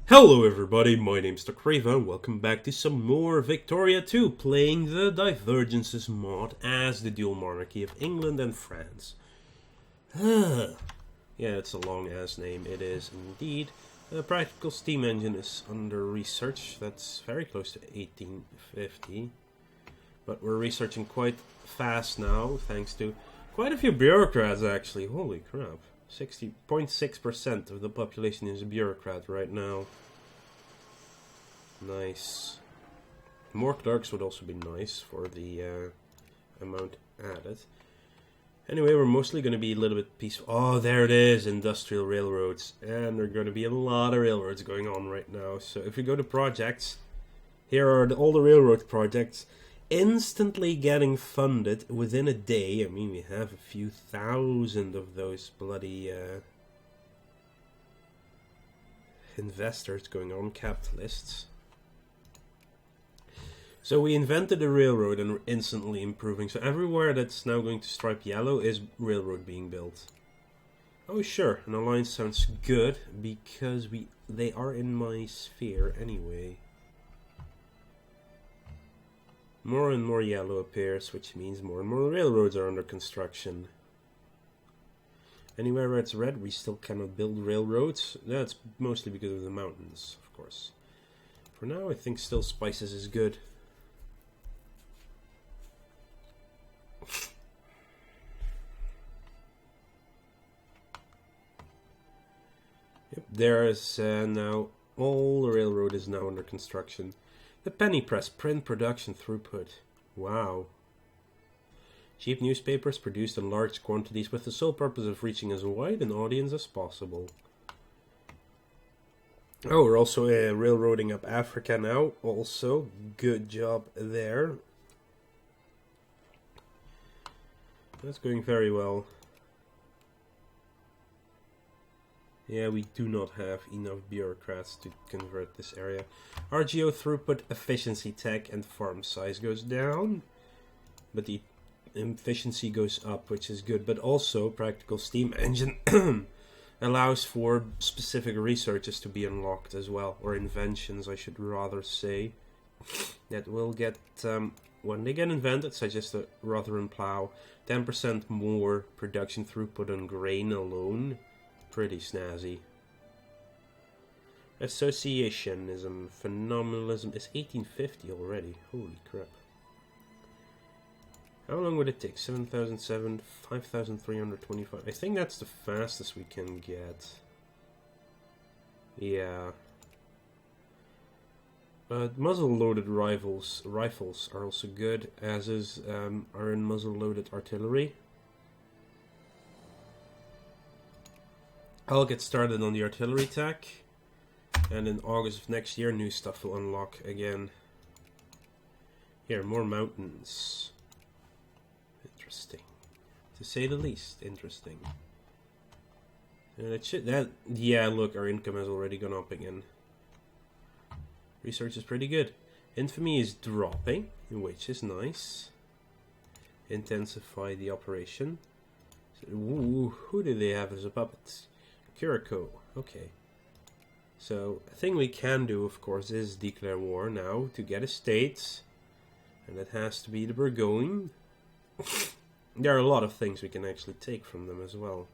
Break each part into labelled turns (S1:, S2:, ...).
S1: Hello everybody, my name's Crava and welcome back to some more Victoria 2, playing the Divergences mod as the dual monarchy of England and France. Yeah, it's a long ass name, it is indeed. The practical steam engine is under research, that's very close to 1850. But we're researching quite fast now, thanks to quite a few bureaucrats actually, holy crap. 60.6% of the population is a bureaucrat right now. Nice. More clerks would also be nice for the amount added. Anyway, we're mostly going to be a little bit peaceful. Oh, there it is, industrial railroads. And there are going to be a lot of railroads going on right now. So if we go to projects, here are all the railroad projects. Instantly getting funded within a day. I mean, we have a few thousand of those bloody investors going on, capitalists. So we invented a railroad and we're instantly improving. So everywhere that's now going to stripe yellow is railroad being built. Oh sure, an alliance sounds good because they are in my sphere anyway. More and more yellow appears, which means more and more railroads are under construction. Anywhere where it's red, we still cannot build railroads. That's mostly because of the mountains, of course. For now, I think still spices is good. Yep, there is now, all the railroad is now under construction. The penny press, print production throughput. Wow. Cheap newspapers produced in large quantities with the sole purpose of reaching as wide an audience as possible. Oh, we're also railroading up Africa now. Also, good job there. That's going very well. Yeah, we do not have enough bureaucrats to convert this area. RGO throughput, efficiency, tech, and farm size goes down. But the efficiency goes up, which is good. But also, practical steam engine allows for specific researches to be unlocked as well. Or inventions, I should rather say. That will get, when they get invented, such as the Rotherham plow, 10% more production throughput on grain alone. Pretty snazzy. Associationism, phenomenalism is 1850 already. Holy crap. How long would it take? 7,007, 5,325. I think that's the fastest we can get. Yeah. Muzzle-loaded rifles are also good, as is iron muzzle-loaded artillery. I'll get started on the artillery tech, and in August of next year new stuff will unlock again. Here, more mountains. Interesting. To say the least, interesting. And yeah, look, our income has already gone up again. Research is pretty good. Infamy is dropping, which is nice. Intensify the operation. Ooh, who do they have as a puppet? Curacao. Okay. So, a thing we can do, of course, is declare war now to get estates. And it has to be the Burgundy. There are a lot of things we can actually take from them as well.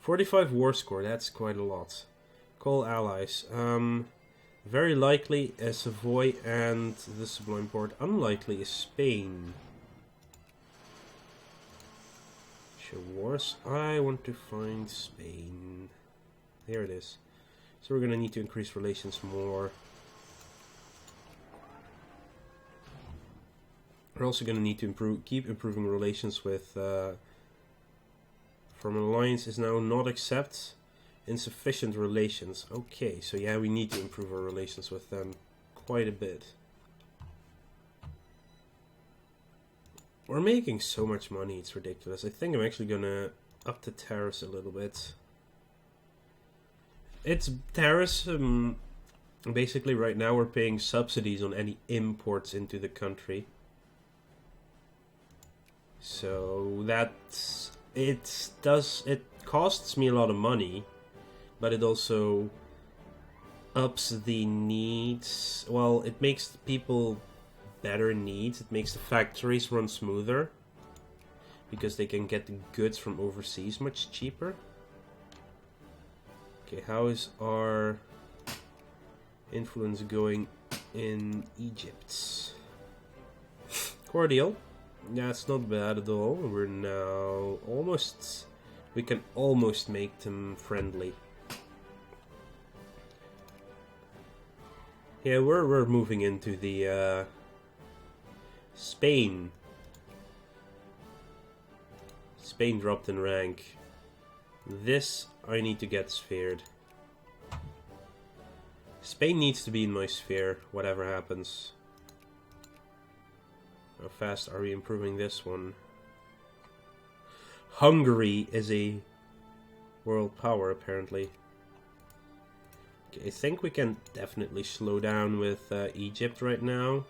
S1: 45 war score, that's quite a lot. Call allies. Very likely is Savoy and the Sublime Porte. Unlikely is Spain. Wars. I want to find Spain. There it is. So we're going to need to increase relations more. We're also going to need to keep improving relations with from an alliance is now not accept insufficient relations. Okay, so yeah, we need to improve our relations with them quite a bit. We're making so much money, it's ridiculous. I think I'm actually gonna up the tariffs a little bit. It's tariffs, basically right now we're paying subsidies on any imports into the country. So it costs me a lot of money, but it also ups the needs. Well, it makes people better needs. It makes the factories run smoother because they can get the goods from overseas much cheaper. Okay, how is our influence going in Egypt? Cordial. Yeah, it's not bad at all. We're now almost... We can almost make them friendly. Yeah, we're moving into the Spain. Spain dropped in rank. This I need to get sphered. Spain needs to be in my sphere, whatever happens. How fast are we improving this one? Hungary is a world power, apparently. Okay, I think we can definitely slow down with Egypt right now.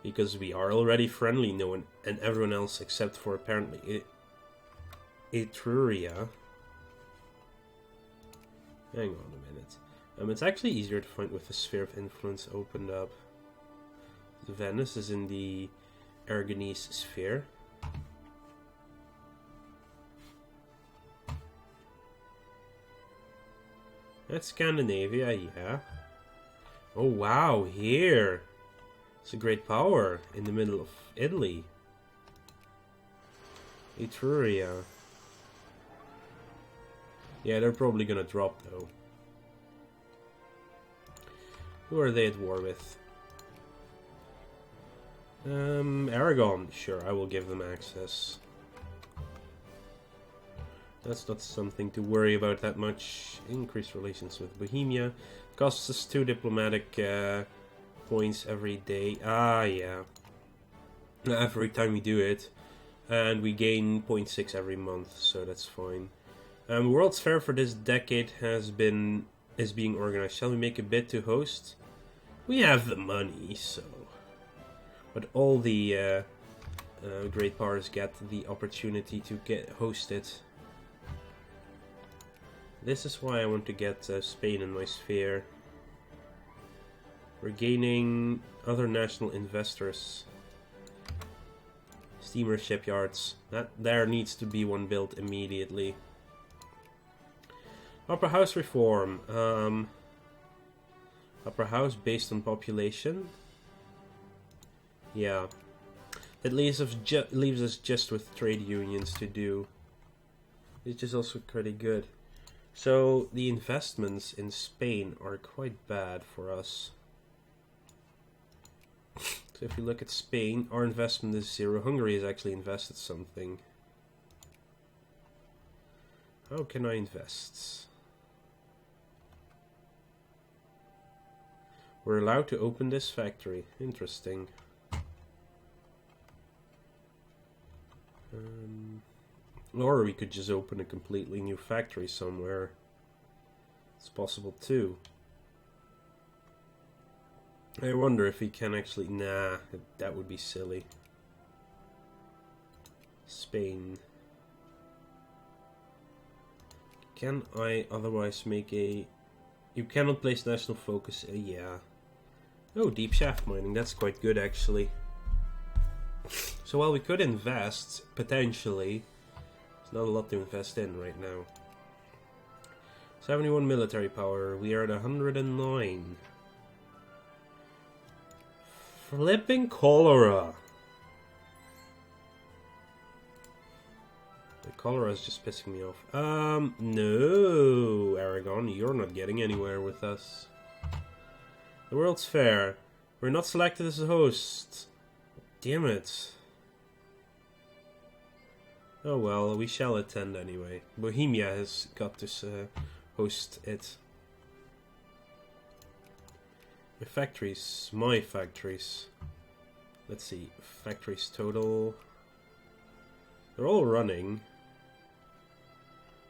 S1: Because we are already friendly, no one and everyone else except for apparently Etruria. Hang on a minute. It's actually easier to find with the Sphere of Influence opened up. Venice is in the Aragonese sphere. That's Scandinavia, yeah. Oh wow, here! It's a great power in the middle of Italy. Etruria. Yeah, they're probably gonna drop though. Who are they at war with? Aragon. Sure, I will give them access. That's not something to worry about that much. Increase relations with Bohemia. Costs us 2 diplomatic points every day. Ah, yeah. Every time we do it. And we gain 0.6 every month, so that's fine. World's Fair for this decade is being organized. Shall we make a bid to host? We have the money, so... But all the great powers get the opportunity to host it. This is why I want to get Spain in my sphere. We're gaining other national investors. Steamer shipyards. There needs to be one built immediately. Upper House reform. Upper House based on population. Yeah. That leaves us just with trade unions to do. Which is also pretty good. So the investments in Spain are quite bad for us. So if you look at Spain, our investment is 0. Hungary has actually invested something. How can I invest? We're allowed to open this factory. Interesting. Or we could just open a completely new factory somewhere. It's possible too. I wonder if we can actually... Nah, that would be silly. Spain. Can I otherwise make a... You cannot place national focus... yeah. Oh, deep shaft mining. That's quite good, actually. So while we could invest, potentially... There's not a lot to invest in right now. 71 military power. We are at 109. Flipping cholera. The cholera is just pissing me off. No, Aragon, you're not getting anywhere with us. The World's Fair. We're not selected as a host. Damn it. Oh well, we shall attend anyway. Bohemia has got to host it. The factories, my factories. Let's see, factories total. They're all running.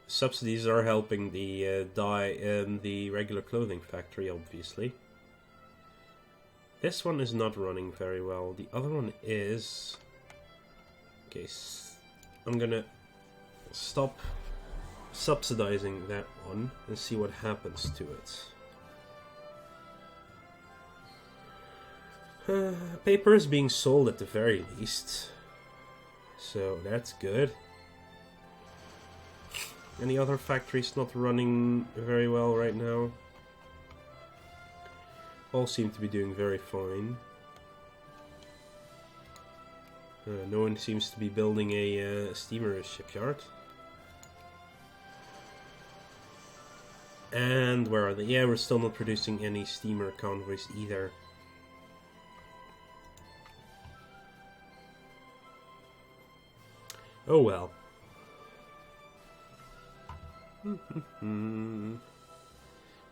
S1: Subsidies are helping the the regular clothing factory, obviously. This one is not running very well. The other one is. Okay, I'm gonna stop subsidizing that one and see what happens to it. Paper is being sold at the very least. So that's good. Any other factories not running very well right now? All seem to be doing very fine. No one seems to be building a steamer shipyard. And where are they? Yeah, we're still not producing any steamer convoys either. Oh well.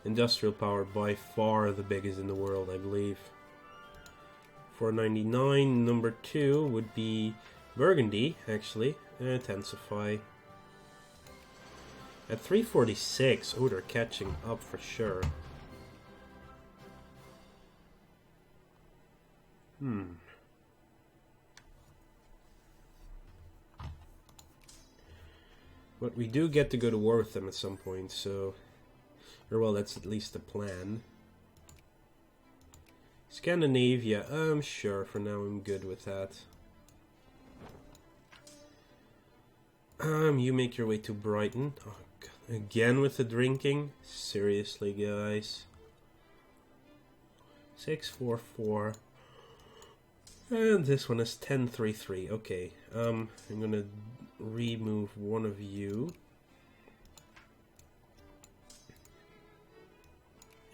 S1: Industrial power by far the biggest in the world, I believe. 499, number 2 would be Burgundy, actually. Intensify. At 346, oh, they're catching up for sure. But we do get to go to war with them at some point, so... Or well, that's at least the plan. Scandinavia, sure, for now I'm good with that. You make your way to Brighton. Oh, God. Again with the drinking? Seriously, guys. 644. And this one is 1033. Okay, I'm gonna remove one of you.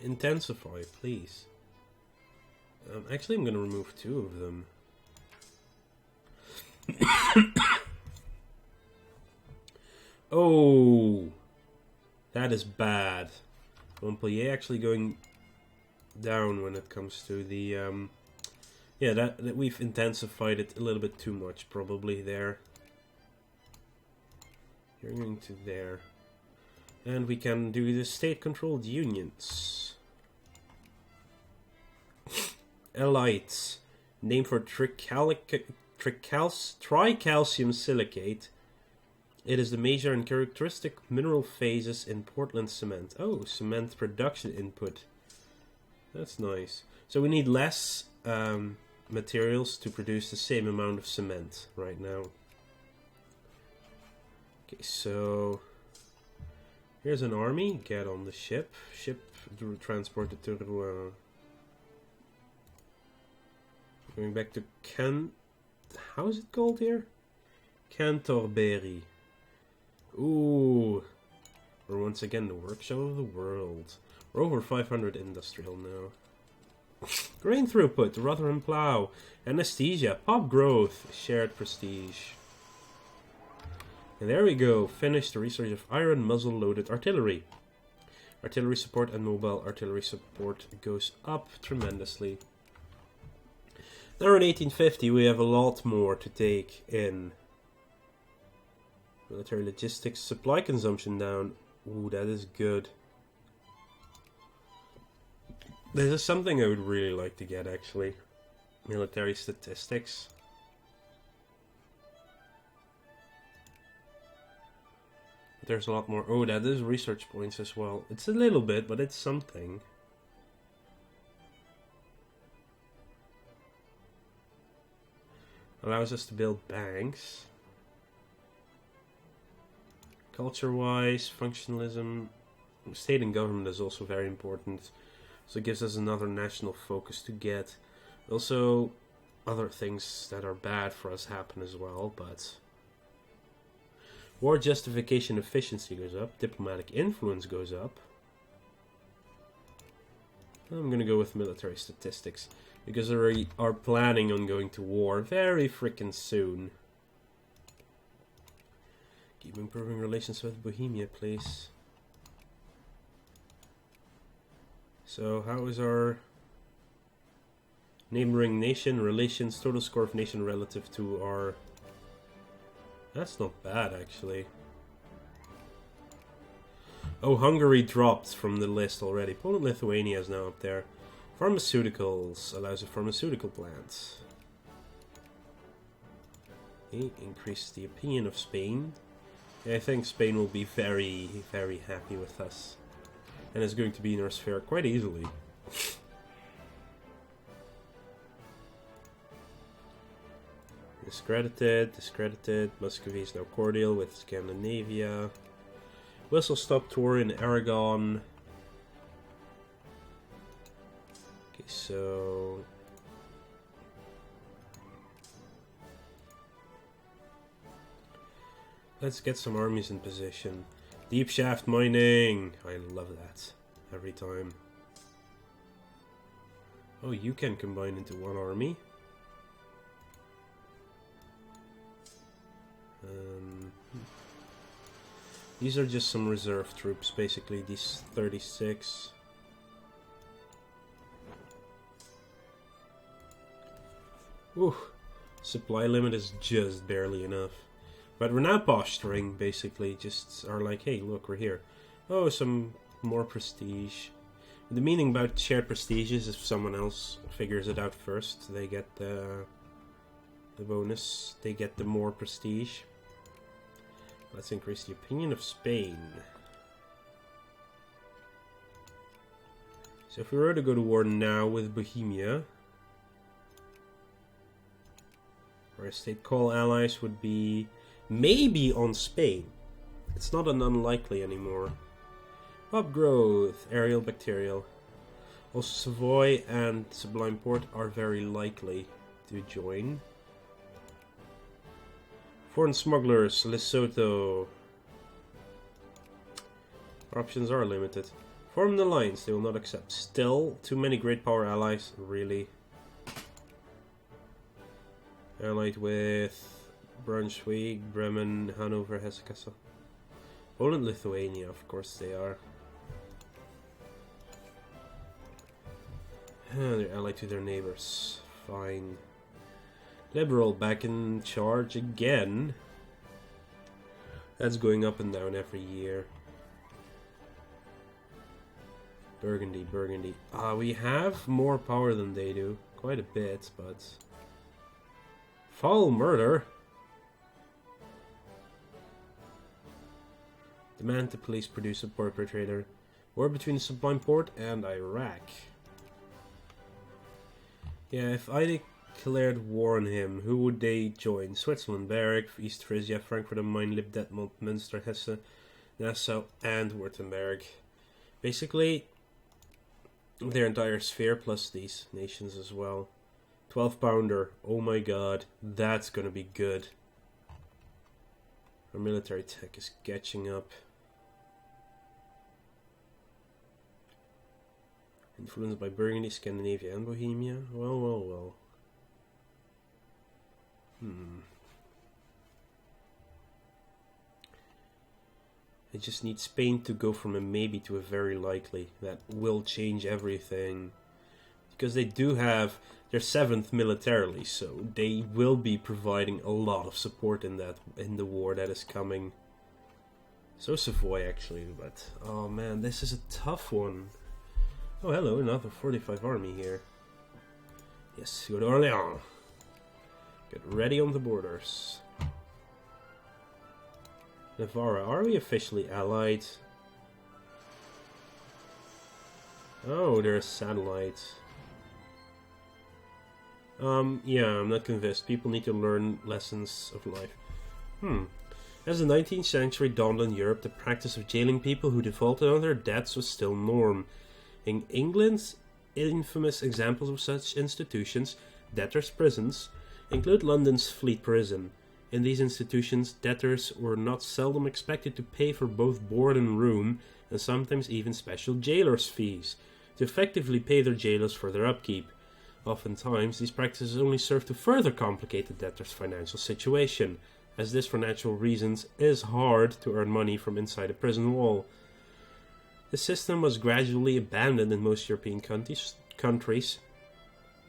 S1: Intensify, please. Actually, I'm gonna remove 2 of them. Oh, that is bad. Montpellier actually going down when it comes to the yeah, that we've intensified it a little bit too much probably there. You're going to there. And we can do the state-controlled unions. Elites. Named for tricalcium silicate. It is the major and characteristic mineral phases in Portland cement. Oh, cement production input. That's nice. So we need less materials to produce the same amount of cement right now. Okay, so... Here's an army. Get on the ship. Ship transported to Rouen. Going back to how is it called here? Canterbury. Ooh. We're once again the workshop of the world. We're over 500 industrial now. Grain throughput, Rotherham Plough. Anesthesia, pop growth, shared prestige. And there we go. Finish the research of iron muzzle-loaded artillery. Artillery support and mobile artillery support goes up tremendously. Now in 1850 we have a lot more to take in. Military logistics, supply consumption down. Ooh, that is good. This is something I would really like to get actually. Military statistics. There's a lot more. Oh, that is research points as well. It's a little bit, but it's something. Allows us to build banks. Culture-wise, functionalism, state and government is also very important. So it gives us another national focus to get. Also, other things that are bad for us happen as well, but... War justification efficiency goes up. Diplomatic influence goes up. I'm gonna go with military statistics. Because we are planning on going to war very frickin' soon. Keep improving relations with Bohemia, please. So, how is our neighboring nation relations, total score of nation relative to our... That's not bad, actually. Oh, Hungary dropped from the list already. Poland, Lithuania is now up there. Pharmaceuticals allows a pharmaceutical plant. Okay, increase the opinion of Spain. I think Spain will be very, very happy with us. And is going to be in our sphere quite easily. Discredited, discredited. Muscovy is now cordial with Scandinavia. Whistle stop tour in Aragon. Okay, so let's get some armies in position. Deep shaft mining. I love that every time. Oh, you can combine into one army. These are just some reserve troops, basically. These 36. Ooh, supply limit is just barely enough. But we're now posturing, basically. Just are like, hey, look, we're here. Oh, some more prestige. The meaning about shared prestige is if someone else figures it out first, they get the bonus. They get the more prestige. Let's increase the opinion of Spain. So if we were to go to war now with Bohemia, our state call allies would be maybe on Spain. It's not an unlikely anymore. Pop growth, aerial bacterial. Also Savoy and Sublime Port are very likely to join. Foreign smugglers, Lesotho. Our options are limited. Form an alliance, they will not accept. Still, too many great power allies, really. Allied with Brunswick, Bremen, Hanover, Hesse-Kassel. Poland, Lithuania, of course they are. They're allied to their neighbors. Fine. Liberal back in charge again. That's going up and down every year. Burgundy, Burgundy. We have more power than they do. Quite a bit, but... Foul murder! Demand the police produce a perpetrator. War between the Sublime Port and Iraq. Yeah, if I declared war on him, who would they join? Switzerland, Berwick, East Frisia, Frankfurt am Main, Lib, Detmold, Münster, Hesse, Nassau, and Württemberg. Basically, their entire sphere plus these nations as well. 12-pounder, oh my god, that's gonna be good. Our military tech is catching up. Influenced by Burgundy, Scandinavia, and Bohemia? Well, well, well. I just need Spain to go from a maybe to a very likely. That will change everything. Because they do have... They're 7th militarily, so they will be providing a lot of support in the war that is coming. So Savoy, actually, but... Oh man, this is a tough one. Oh, hello, another 45 army here. Yes, go to Orléans. Get ready on the borders. Navarra, are we officially allied? Oh, they're a satellite. Yeah, I'm not convinced. People need to learn lessons of life. As the 19th century dawned on Europe, the practice of jailing people who defaulted on their debts was still norm. In England's infamous examples of such institutions, debtors' prisons, include London's Fleet Prison. In these institutions, debtors were not seldom expected to pay for both board and room, and sometimes even special jailers' fees, to effectively pay their jailers for their upkeep. Oftentimes, these practices only serve to further complicate the debtor's financial situation, as this for natural reasons is hard to earn money from inside a prison wall. The system was gradually abandoned in most European countries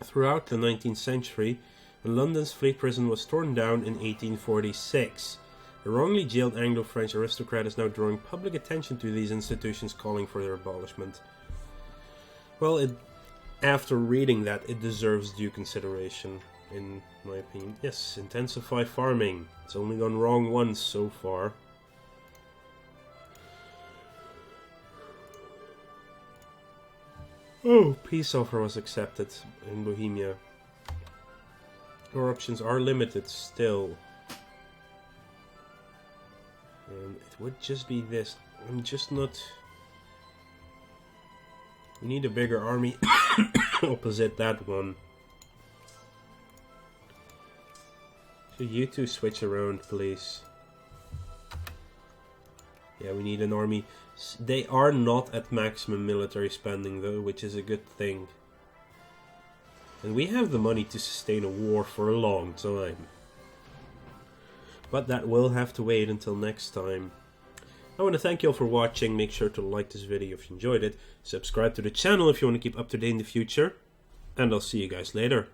S1: throughout the 19th century, and London's Fleet Prison was torn down in 1846. The wrongly jailed Anglo-French aristocrat is now drawing public attention to these institutions, calling for their abolishment. Well, after reading that, it deserves due consideration, in my opinion. Yes, intensify farming. It's only gone wrong once so far. Oh, peace offer was accepted in Bohemia. Our options are limited still. It would just be this. I'm just not... We need a bigger army opposite that one. So you two switch around, please. Yeah, we need an army. They are not at maximum military spending though, which is a good thing. And we have the money to sustain a war for a long time. But that will have to wait until next time. I want to thank you all for watching. Make sure to like this video if you enjoyed it. Subscribe to the channel if you want to keep up to date in the future. And I'll see you guys later.